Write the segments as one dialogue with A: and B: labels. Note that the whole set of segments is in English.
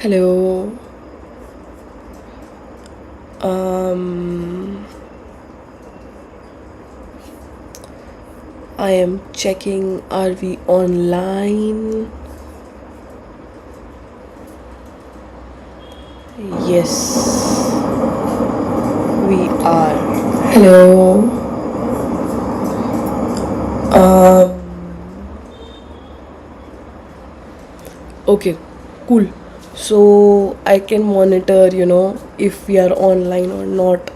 A: Hello. Um, I am checking. Are we online? Yes, we are. Hello. Okay, cool. So I can monitor, if we are online or not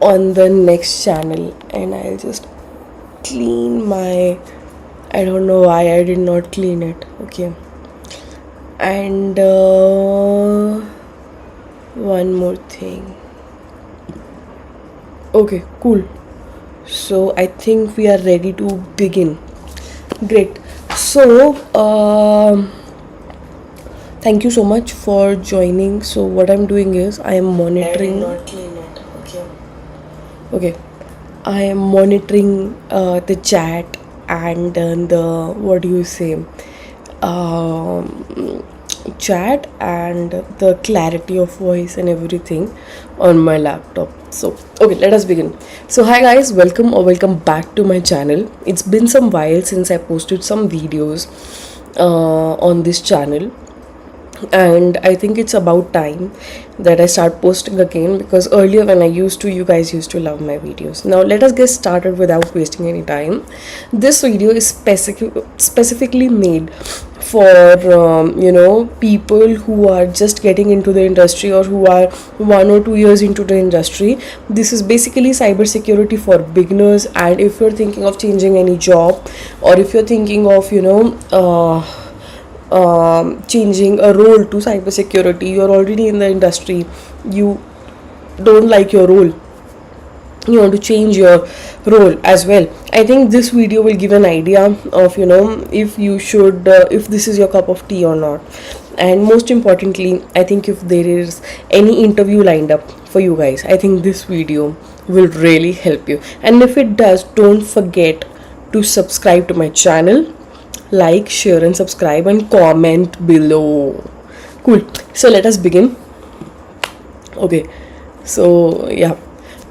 A: on the next channel, and I'll just clean my. I don't know why I did not clean it. Okay, and one more thing. Okay, cool. So I think we are ready to begin. Great. So, thank you so much for joining. So what I'm doing is I am monitoring. I did not clean it. Okay. Okay. I am monitoring the chat and the what do you say? Um, Chat and the clarity of voice and everything on my laptop. So, okay, let us begin. So, hi guys, welcome or welcome back to my channel. It's been some while since I posted some videos on this channel, and I think it's about time that I start posting again, because earlier when I used to, you guys used to love my videos. Now let us get started without wasting any time. This video is specifically made for people who are just getting into the industry or who are 1 or 2 years into the industry. This is basically cybersecurity for beginners, and if you're thinking of changing any job, or if you're thinking of changing a role to cybersecurity, you're already in the industry, you don't like your role, you want to change your role as well, I think this video will give an idea of if you should if this is your cup of tea or not. And most importantly, I think if there is any interview lined up for you guys, I think this video will really help you. And if it does, don't forget to subscribe to my channel, like, share, and subscribe, and comment below. Cool. So let us begin. Okay. So yeah.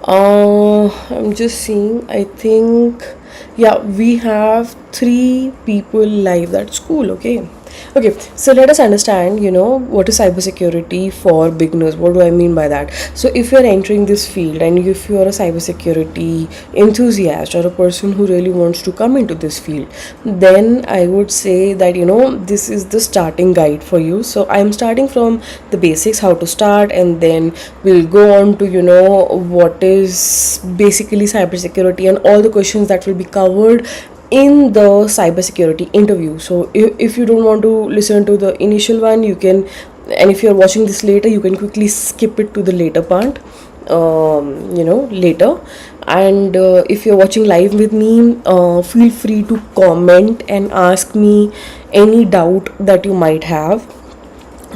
A: I'm just seeing. I think yeah, we have 3 people live. That's cool. Okay. Okay, so let us understand, what is cybersecurity for beginners. What do I mean by that? So, if you're entering this field and if you're a cybersecurity enthusiast or a person who really wants to come into this field, then I would say that, this is the starting guide for you. So, I'm starting from the basics, how to start, and then we'll go on to, what is basically cybersecurity and all the questions that will be covered in the cybersecurity interview. So if you don't want to listen to the initial one, you can, and if you're watching this later, you can quickly skip it to the later part, later. And if you're watching live with me, feel free to comment and ask me any doubt that you might have.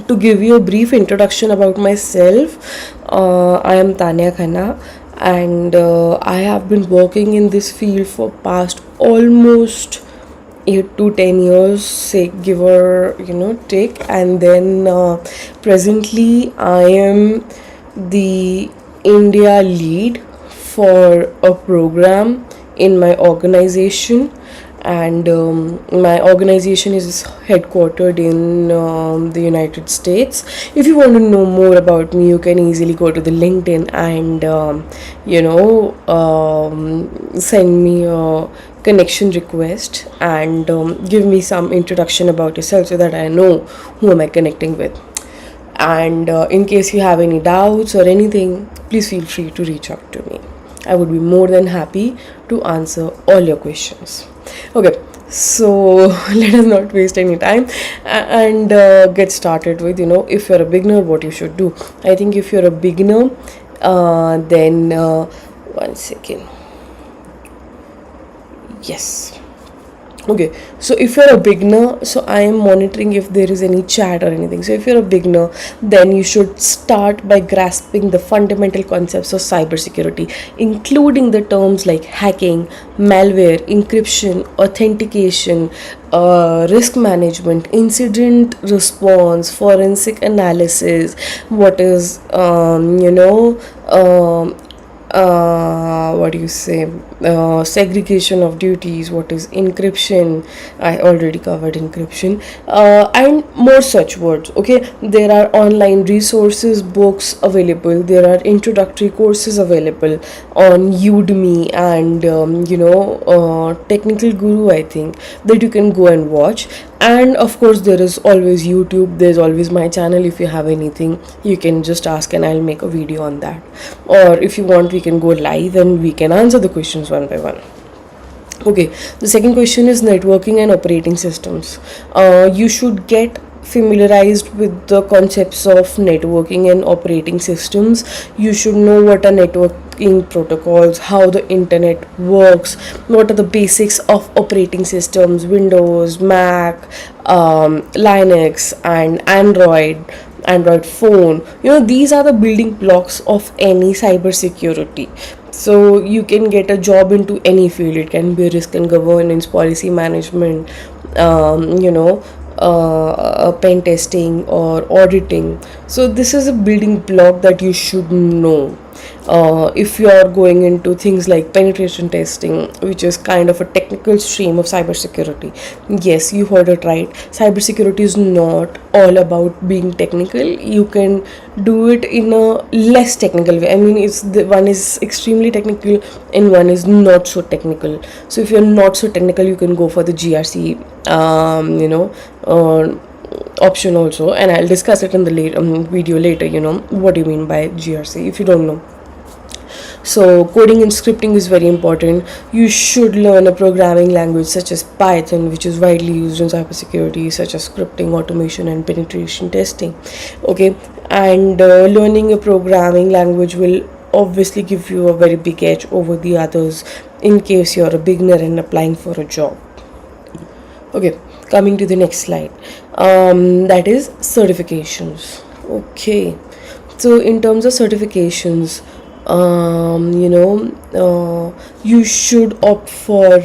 A: To give you a brief introduction about myself, I am Tanya Khanna, and I have been working in this field for past almost 8 to 10 years, say give or take. And then presently I am the India lead for a program in my organization, and my organization is headquartered in the United States. If you want to know more about me, you can easily go to the LinkedIn and send me a connection request and give me some introduction about yourself, so that I know who am I connecting with. And in case you have any doubts or anything, please feel free to reach out to me. I would be more than happy to answer all your questions. Okay, so let us not waste any time and get started with, if you're a beginner, what you should do. I think if you're a beginner, then one second. Yes. Okay, so if you're a beginner, so I am monitoring if there is any chat or anything. So if you're a beginner, then you should start by grasping the fundamental concepts of cybersecurity, including the terms like hacking, malware, encryption, authentication, risk management, incident response, forensic analysis, what is what do you say, segregation of duties, what is encryption. I already covered encryption, and more such words. Okay, there are online resources, books available, there are introductory courses available on Udemy and Technical Guru, I think, that you can go and watch. And of course there is always YouTube, there's always my channel. If you have anything, you can just ask and I'll make a video on that, or if you want, we can go live and we can answer the questions one by one. Okay, the second question is networking and operating systems. You should get familiarized with the concepts of networking and operating systems. You should know what are networking protocols, how the internet works, what are the basics of operating systems, Windows, Mac, Linux, and Android phone. These are the building blocks of any cybersecurity. So you can get a job into any field. It can be risk and governance, policy management, pen testing or auditing. So this is a building block that you should know. If you are going into things like penetration testing, which is kind of a technical stream of cybersecurity, yes, you heard it right. Cybersecurity is not all about being technical. You can do it in a less technical way. I mean, one is extremely technical and one is not so technical. So if you're not so technical, you can go for the GRC option also, and I'll discuss it in the video later. What do you mean by GRC if you don't know. So coding and scripting is very important. You should learn a programming language such as Python, which is widely used in cybersecurity, such as scripting, automation, and penetration testing. Okay, and learning a programming language will obviously give you a very big edge over the others in case you're a beginner and applying for a job. Okay, coming to the next slide, that is certifications. Okay, so in terms of certifications, you should opt for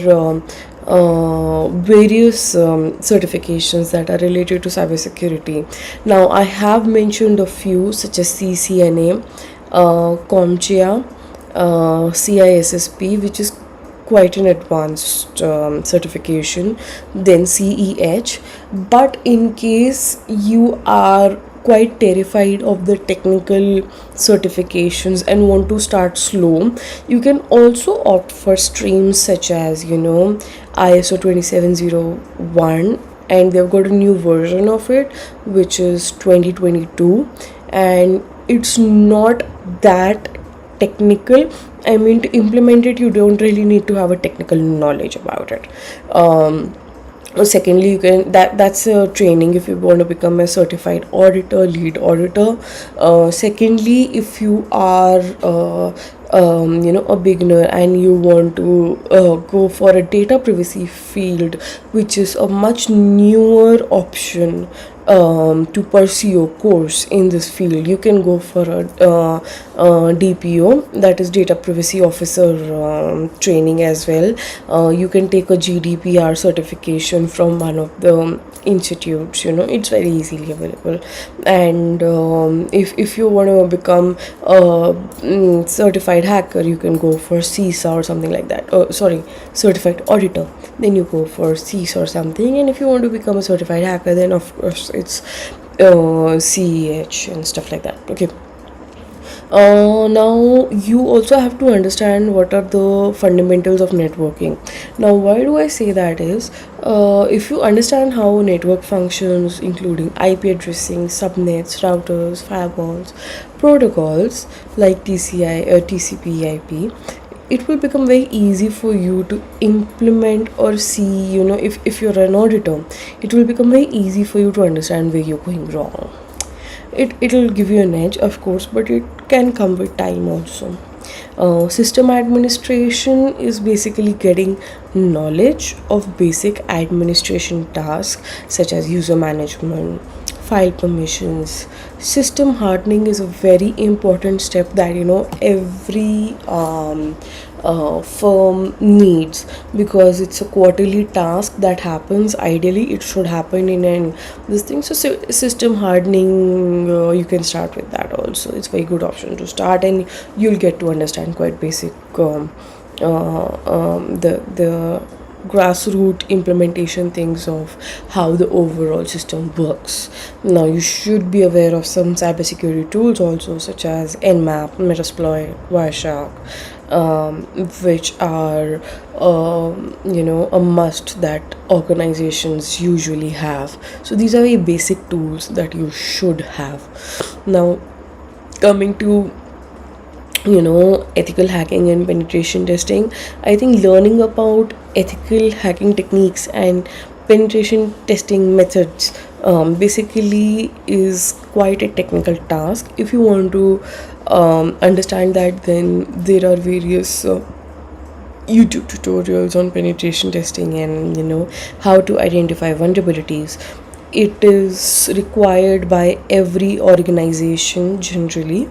A: various certifications that are related to cybersecurity. Now I have mentioned a few such as CCNA, CompTIA, CISSP, which is quite an advanced certification, then CEH. But in case you are quite terrified of the technical certifications and want to start slow, you can also opt for streams such as ISO 2701, and they've got a new version of it which is 2022, and it's not that technical. I mean, to implement it, you don't really need to have a technical knowledge about it. Secondly, you can that's a training if you want to become a certified auditor, lead auditor. Secondly, if you are a beginner and you want to go for a data privacy field, which is a much newer option to pursue your course in this field, you can go for a DPO, that is data privacy officer training as well. You can take a GDPR certification from one of the institutes. It's very easily available. And if you want to become a certified hacker, you can go for CISA or something like that. Certified auditor, then you go for CISA or something. And if you want to become a certified hacker, then of course it's CEH and stuff like that. Okay. Now you also have to understand what are the fundamentals of networking. Now why do I say that is, if you understand how network functions, including IP addressing, subnets, routers, firewalls, protocols like TCP, IP, it will become very easy for you to implement or see. If you're an auditor, it will become very easy for you to understand where you're going wrong. It'll give you an edge, of course, but it can come with time also. System administration is basically getting knowledge of basic administration tasks such as user management, file permissions. System hardening is a very important step that every firm needs, because it's a quarterly task that happens. Ideally it should happen in an this thing. So system hardening, you can start with that also. It's a very good option to start, and you'll get to understand quite basic the grassroots implementation things of how the overall system works. Now you should be aware of some cybersecurity tools also, such as Nmap, Metasploit, Wireshark, which are a must that organizations usually have. So these are very basic tools that you should have. Now, coming to ethical hacking and penetration testing, I think learning about ethical hacking techniques and penetration testing methods basically is quite a technical task. If you want to understand that, then there are various YouTube tutorials on penetration testing and how to identify vulnerabilities. It is required by every organization generally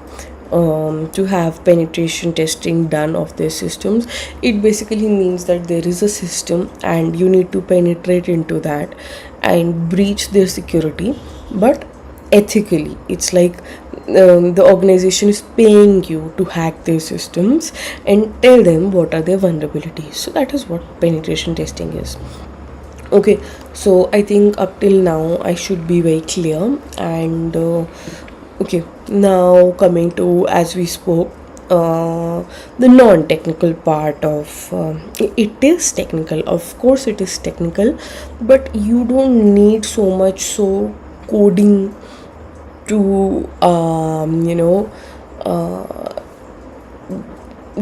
A: to have penetration testing done of their systems. It basically means that there is a system and you need to penetrate into that and breach their security, but ethically. It's like the organization is paying you to hack their systems and tell them what are their vulnerabilities. So that is what penetration testing is. Okay, so I think up till now I should be very clear. And okay, now coming to, as we spoke, the non-technical part of it is technical, of course it is technical, but you don't need so much coding to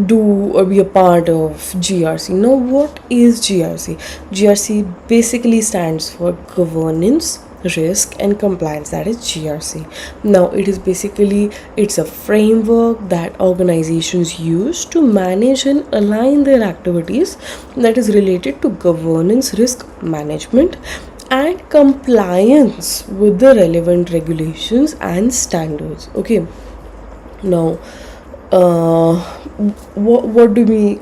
A: do or be a part of GRC. Now, what is GRC? GRC basically stands for governance, risk and compliance. That is GRC. Now it's a framework that organizations use to manage and align their activities that is related to governance, risk management and compliance with the relevant regulations and standards. Okay, now what do we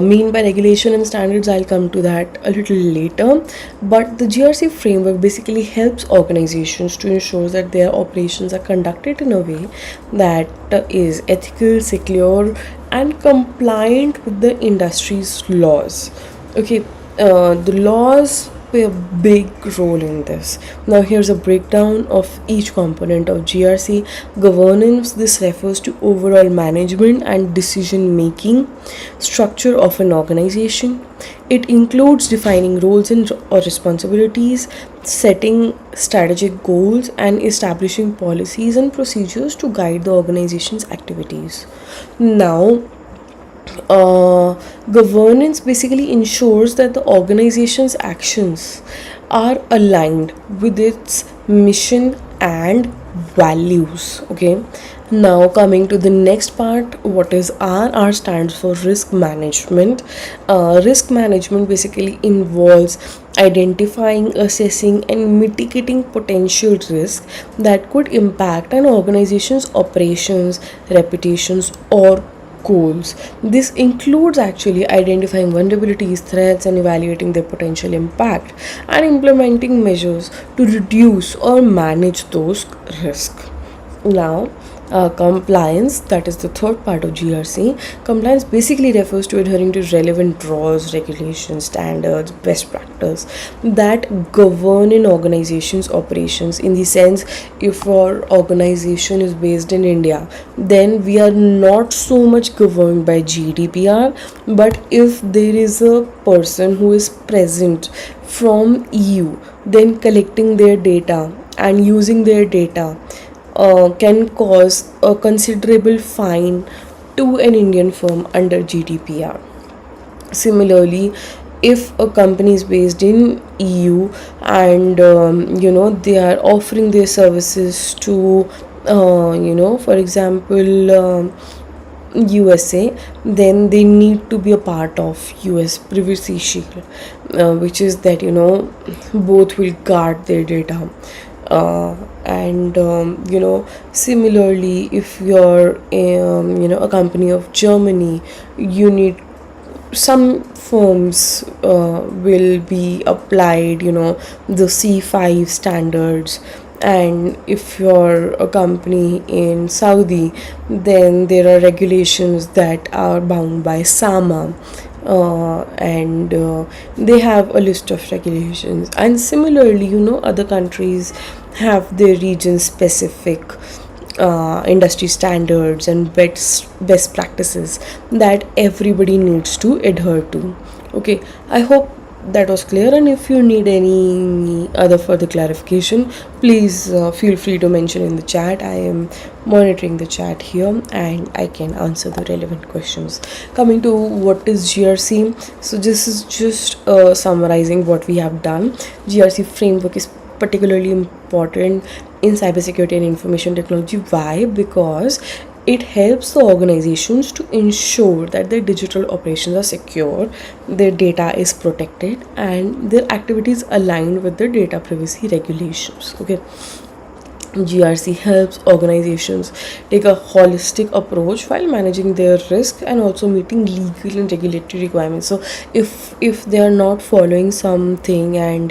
A: mean by regulation and standards? I'll come to that a little later. But the GRC framework basically helps organizations to ensure that their operations are conducted in a way that is ethical, secure and compliant with the industry's laws. Okay, the laws play a big role in this. Now here's a breakdown of each component of GRC. Governance: this refers to overall management and decision making structure of an organization. It includes defining roles and or responsibilities, setting strategic goals and establishing policies and procedures to guide the organization's activities. Now, governance basically ensures that the organization's actions are aligned with its mission and values. Okay, now coming to the next part, what is R? R stands for risk management. Risk management basically involves identifying, assessing and mitigating potential risks that could impact an organization's operations, reputations or goals. This includes actually identifying vulnerabilities, threats, and evaluating their potential impact, and implementing measures to reduce or manage those risks. Now, compliance, that is the third part of GRC. Compliance basically refers to adhering to relevant laws, regulations, standards, best practice that govern an organization's operations. In the sense, if our organization is based in India, then we are not so much governed by GDPR. But if there is a person who is present from EU, then collecting their data and using their data can cause a considerable fine to an Indian firm under GDPR. Similarly, if a company is based in EU and they are offering their services to for example USA, then they need to be a part of US Privacy Shield, which is that both will guard their data. And similarly, if you're a company of Germany, you need some firms will be applied the C5 standards, and if you're a company in Saudi, then there are regulations that are bound by SAMA, and they have a list of regulations. And similarly, other countries have their region specific industry standards and best practices that everybody needs to adhere to. Okay, I hope that was clear, and if you need any other further clarification, please feel free to mention in the chat. I am monitoring the chat here and I can answer the relevant questions. Coming to what is GRC, so this is just summarizing what we have done. GRC framework is particularly important in cybersecurity and information technology. Why? Because it helps the organizations to ensure that their digital operations are secure, their data is protected, and their activities aligned with the data privacy regulations. Okay, GRC helps organizations take a holistic approach while managing their risk and also meeting legal and regulatory requirements. So if they are not following something and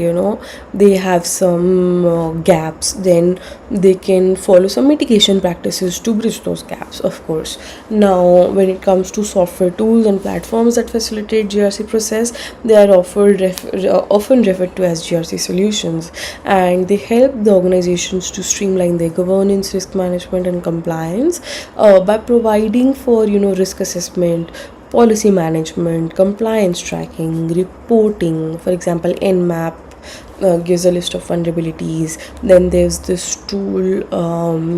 A: they have some gaps, then they can follow some mitigation practices to bridge those gaps, of course. Now, when it comes to software tools and platforms that facilitate GRC process, they are often referred to as GRC solutions, and they help the organizations to streamline their governance, risk management, and compliance by providing for risk assessment, policy management, compliance tracking, reporting. For example, Nmap gives a list of vulnerabilities. Then there's this tool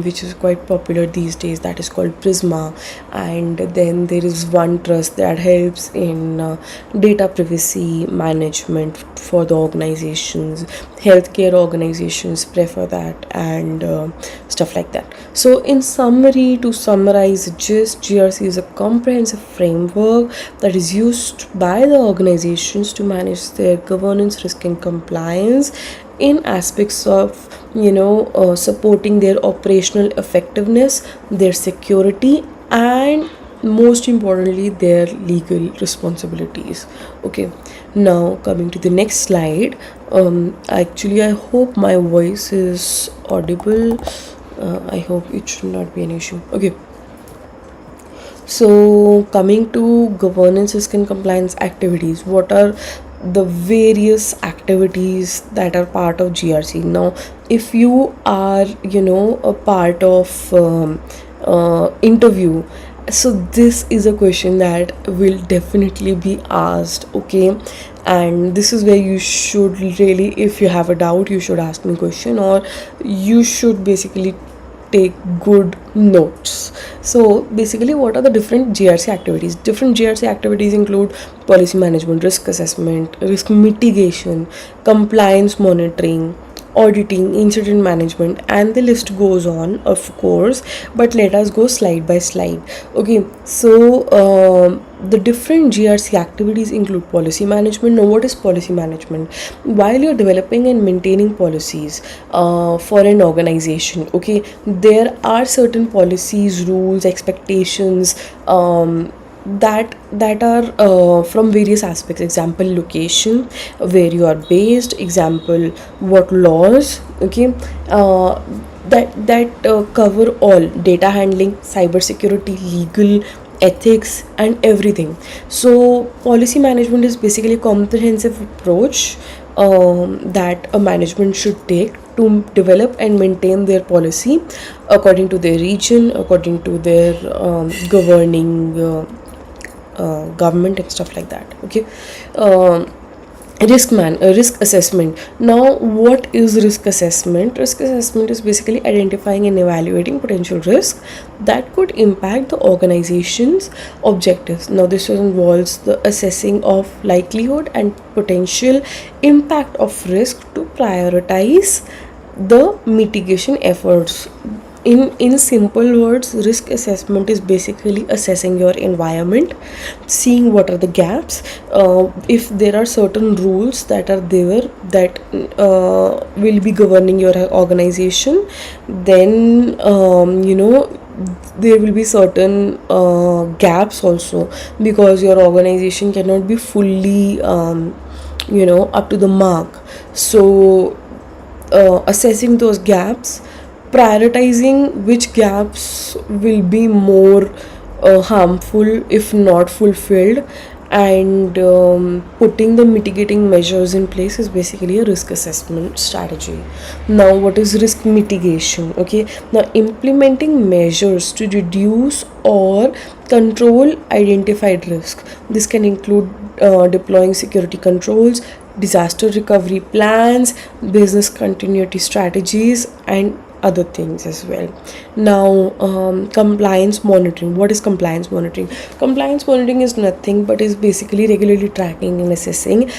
A: which is quite popular these days, that is called Prisma. And then there is OneTrust that helps in data privacy management for the organizations. Healthcare organizations prefer that, and stuff like that. So in summary, to summarize, GRC is a comprehensive framework that is used by the organizations to manage their governance, risk, and compliance in aspects of supporting their operational effectiveness, their security, and most importantly their legal responsibilities. Okay, now coming to the next slide. Actually, I hope my voice is audible. I hope it should not be an issue. Okay, so coming to governance, risk, and compliance activities, what are the various activities that are part of GRC? Now, if you are a part of interview, so this is a question that will definitely be asked. Okay, and this is where you should really, if you have a doubt, you should ask me a question, or you should basically take good notes. So basically, what are the different GRC activities? Different GRC activities include policy management, risk assessment, risk mitigation, compliance monitoring, auditing, incident management, and the list goes on, of course. But let us go slide by slide. Okay, so the different GRC activities include policy management. Now, what is policy management? While you're developing and maintaining policies for an organization, okay, there are certain policies, rules, expectations that are from various aspects. Example, location, where you are based. Example, what laws. Okay, that cover all data handling, cyber security, legal, ethics, and everything. So policy management is basically a comprehensive approach that a management should take to develop and maintain their policy according to their region, according to their governing government and stuff like that. Okay, risk assessment. Now, what is risk assessment? Risk assessment is basically identifying and evaluating potential risk that could impact the organization's objectives. Now, this involves the assessing of likelihood and potential impact of risk to prioritize the mitigation efforts. in simple words, risk assessment is basically assessing your environment, seeing what are the gaps, if there are certain rules that are there that will be governing your organization, then there will be certain gaps also, because your organization cannot be fully up to the mark. So assessing those gaps, prioritizing which gaps will be more harmful if not fulfilled, and putting the mitigating measures in place is basically a risk assessment strategy. Now, what is risk mitigation? Okay, now implementing measures to reduce or control identified risk. This can include deploying security controls, disaster recovery plans, business continuity strategies, and other things as well. Now, compliance monitoring. What is compliance monitoring? Compliance monitoring is nothing but is basically regularly tracking and assessing,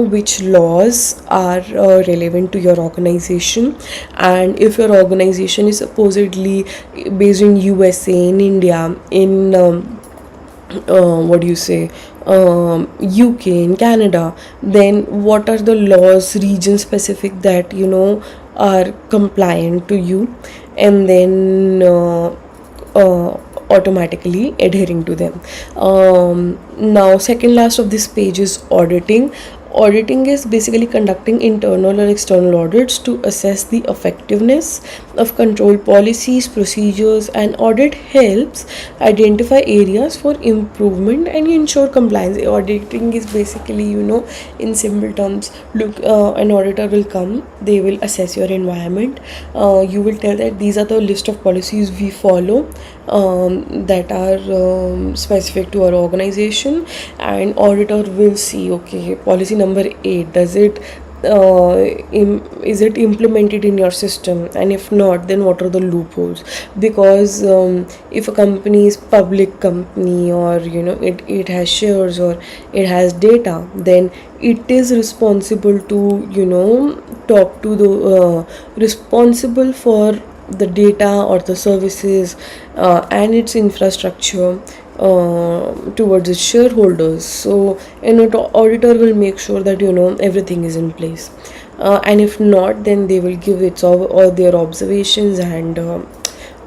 A: which laws are relevant to your organization, and if your organization is supposedly based in USA, in India, in what do you say, UK, in Canada, then what are the laws region specific that are compliant to you, and then automatically adhering to them. Now, second last of this page is auditing. Auditing is basically conducting internal or external audits to assess the effectiveness of control policies, procedures, and audit helps identify areas for improvement and ensure compliance. Auditing is basically, in simple terms, look, an auditor will come, they will assess your environment, you will tell that these are the list of policies we follow that are specific to our organization, and auditor will see, okay, policy number 8, does it is it implemented in your system, and if not, then what are the loopholes? Because if a company is public company, or it has shares or it has data, then it is responsible to talk to the responsible for the data or the services and its infrastructure towards its shareholders. So an auditor will make sure that everything is in place, and if not, then they will give its all their observations, and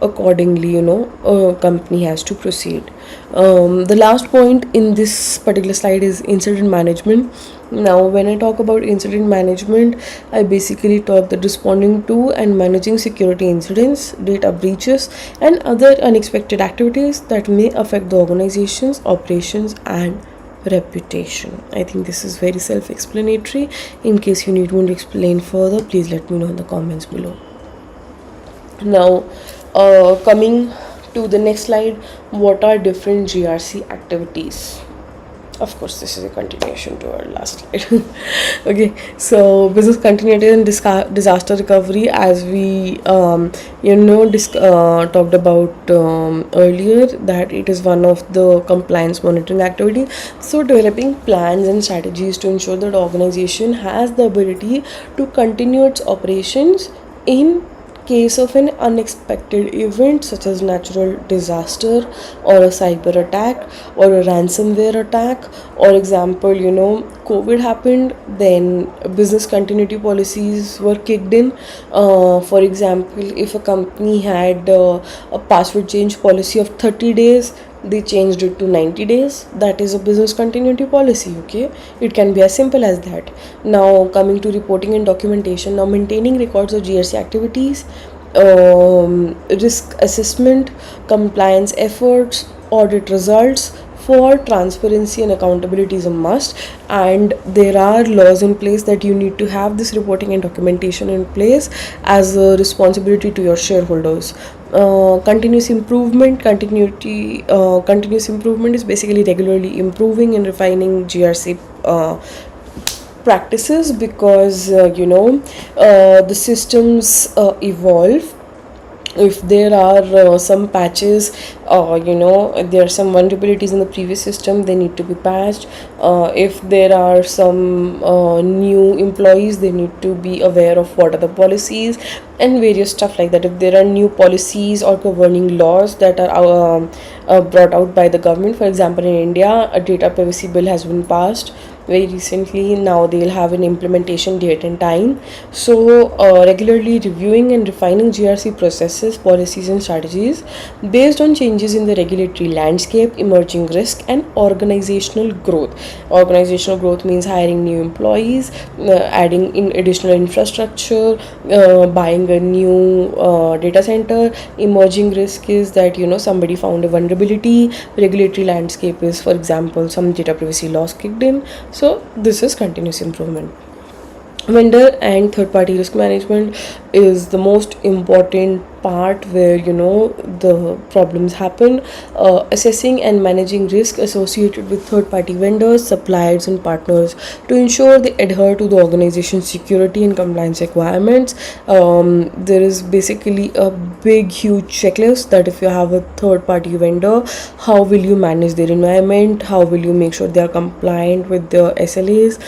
A: accordingly a company has to proceed. The last point in this particular slide is incident management. Now, when I talk about incident management, I basically talk that responding to and managing security incidents, data breaches, and other unexpected activities that may affect the organization's operations and reputation. I think this is very self-explanatory. In case you need me to explain further, please let me know in the comments below. Now, coming to the next slide, what are different GRC activities? Of course, this is a continuation to our last slide. Okay, so business continuity and disaster recovery, as we talked about earlier, that it is one of the compliance monitoring activity. So developing plans and strategies to ensure that organization has the ability to continue its operations in case of an unexpected event such as natural disaster or a cyber attack or a ransomware attack. Or example, COVID happened, then business continuity policies were kicked in. For example, if a company had a password change policy of 30 days, they changed it to 90 days. That is a business continuity policy. Okay, it can be as simple as that. Now, coming to reporting and documentation. Now, maintaining records of GRC activities, risk assessment, compliance efforts, audit results for transparency and accountability is a must, and there are laws in place that you need to have this reporting and documentation in place as a responsibility to your shareholders. Continuous improvement is basically regularly improving and refining GRC practices, because the systems evolve. If there are some patches there are some vulnerabilities in the previous system, they need to be patched. If there are some new employees, they need to be aware of what are the policies and various stuff like that. If there are new policies or governing laws that are brought out by the government, for example, in India, a data privacy bill has been passed very recently. Now they'll have an implementation date and time. So regularly reviewing and refining GRC processes, policies and strategies based on changes in the regulatory landscape, emerging risk and organizational growth. Organizational growth means hiring new employees, adding in additional infrastructure, buying a new data center. Emerging risk is that somebody found a vulnerability. Regulatory landscape is, for example, some data privacy laws kicked in. So this is continuous improvement. Vendor and third party risk management is the most important part where the problems happen. Assessing and managing risk associated with third party vendors, suppliers and partners to ensure they adhere to the organization's security and compliance requirements. There is basically a big huge checklist that if you have a third party vendor, how will you manage their environment, how will you make sure they are compliant with the SLAs,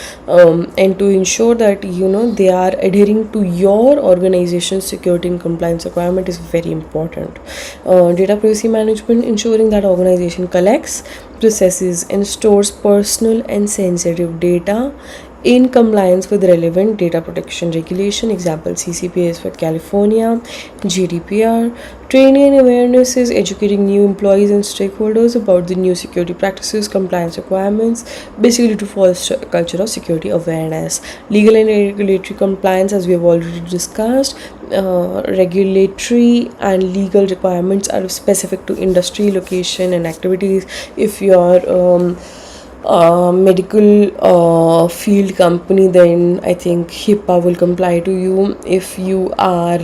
A: and to ensure that they are adhering to your organization's security and compliance requirement is very important. Data privacy management, ensuring that organization collects, processes and stores personal and sensitive data in compliance with relevant data protection regulation, example CCPA for California, GDPR. Training and awareness is educating new employees and stakeholders about the new security practices, compliance requirements, basically to foster a culture of security awareness. Legal and regulatory compliance, as we have already discussed. Regulatory and legal requirements are specific to industry, location and activities. If you are medical field company, then I think HIPAA will comply to you. If you are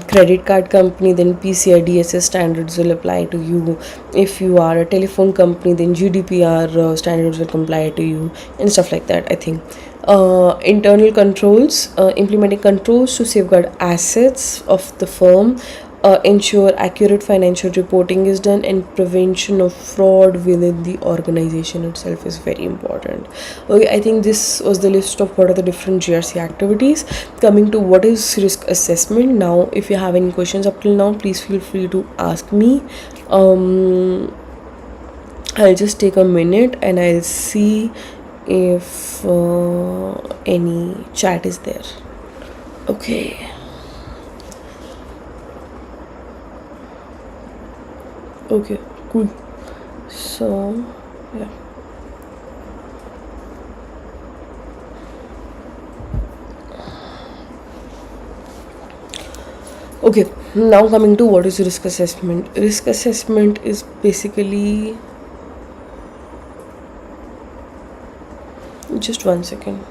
A: credit card company, then PCI DSS standards will apply to you. If you are a telephone company, then GDPR standards will comply to you and stuff like that. I think internal controls, implementing controls to safeguard assets of the firm, ensure accurate financial reporting is done, and prevention of fraud within the organization itself is very important. Okay, I think this was the list of what are the different GRC activities. Coming to what is risk assessment. Now, if you have any questions up till now, please feel free to ask me. I'll just take a minute and I'll see if any chat is there. Okay. Okay, cool. So yeah, okay, now coming to what is risk assessment. Risk assessment is basically, just 1 second.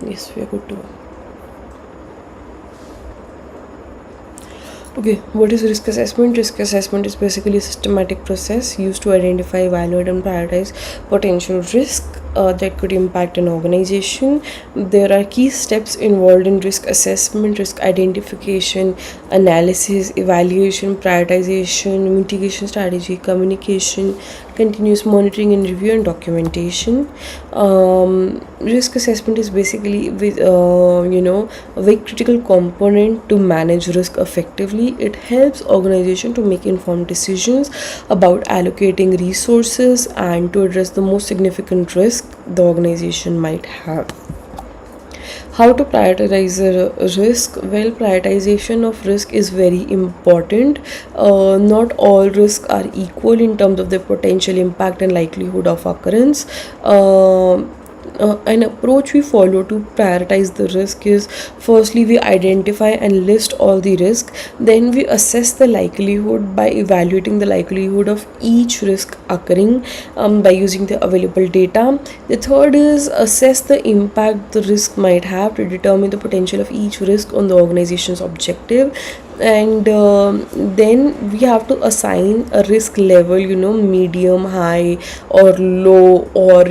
A: Yes, we are good to go. Okay, what is risk assessment? Risk assessment is basically a systematic process used to identify, evaluate and prioritize potential risk that could impact an organization. There are key steps involved in risk assessment: risk identification, analysis, evaluation, prioritization, mitigation strategy, communication, continuous monitoring and review, and documentation. Risk assessment is basically a very critical component to manage risk effectively. It helps organization to make informed decisions about allocating resources and to address the most significant risk the organization might have. How to prioritize a risk? Well, prioritization of risk is very important. Not all risks are equal in terms of their potential impact and likelihood of occurrence. An approach we follow to prioritize the risk is, firstly we identify and list all the risks, then we assess the likelihood by evaluating the likelihood of each risk occurring by using the available data. The third is assess the impact the risk might have to determine the potential of each risk on the organization's objective. And then we have to assign a risk level, medium, high, or low, or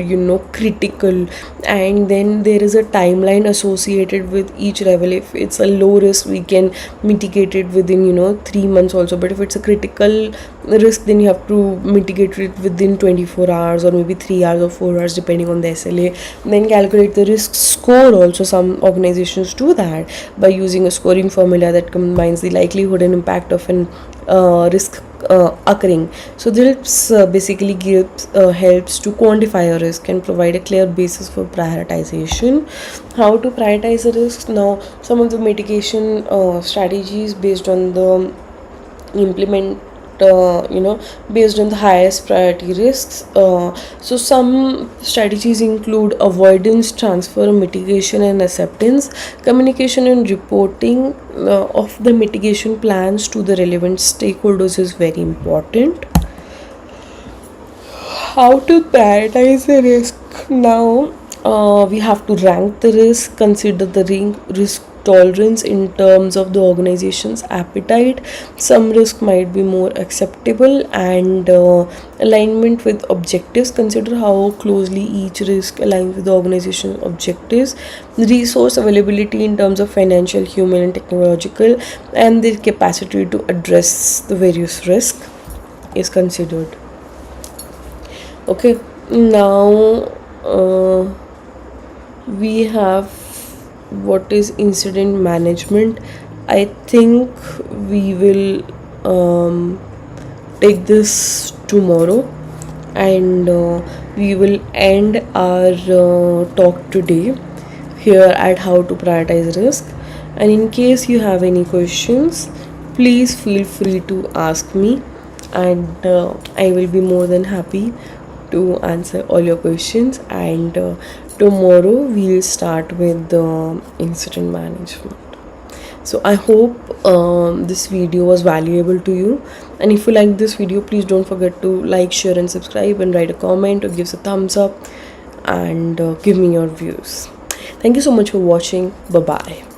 A: critical. And then there is a timeline associated with each level. If it's a low risk, we can mitigate it within 3 months also, but if it's a critical risk, then you have to mitigate it within 24 hours, or maybe 3 hours or 4 hours, depending on the SLA. Then calculate the risk score also. Some organizations do that by using a scoring formula that combines the likelihood and impact of an risk occurring. So this basically helps to quantify a risk and provide a clear basis for prioritization. How to prioritize a risk? Now, some of the mitigation strategies based on the implement based on the highest priority risks. So some strategies include avoidance, transfer, mitigation, and acceptance. Communication and reporting of the mitigation plans to the relevant stakeholders is very important. How to prioritize the risk? Now, we have to rank the risk, consider the risk tolerance in terms of the organization's appetite. Some risk might be more acceptable, and alignment with objectives. Consider how closely each risk aligns with the organization's objectives. Resource availability in terms of financial, human, and technological, and the capacity to address the various risks is considered. Okay, now we have what is incident management. I think we will take this tomorrow, and we will end our talk today here at how to prioritize risk. And in case you have any questions, please feel free to ask me, and I will be more than happy to answer all your questions. And tomorrow we'll start with the incident management. So I hope this video was valuable to you, and if you like this video, please don't forget to like, share, and subscribe, and write a comment or give us a thumbs up, and give me your views. Thank you so much for watching. Bye bye.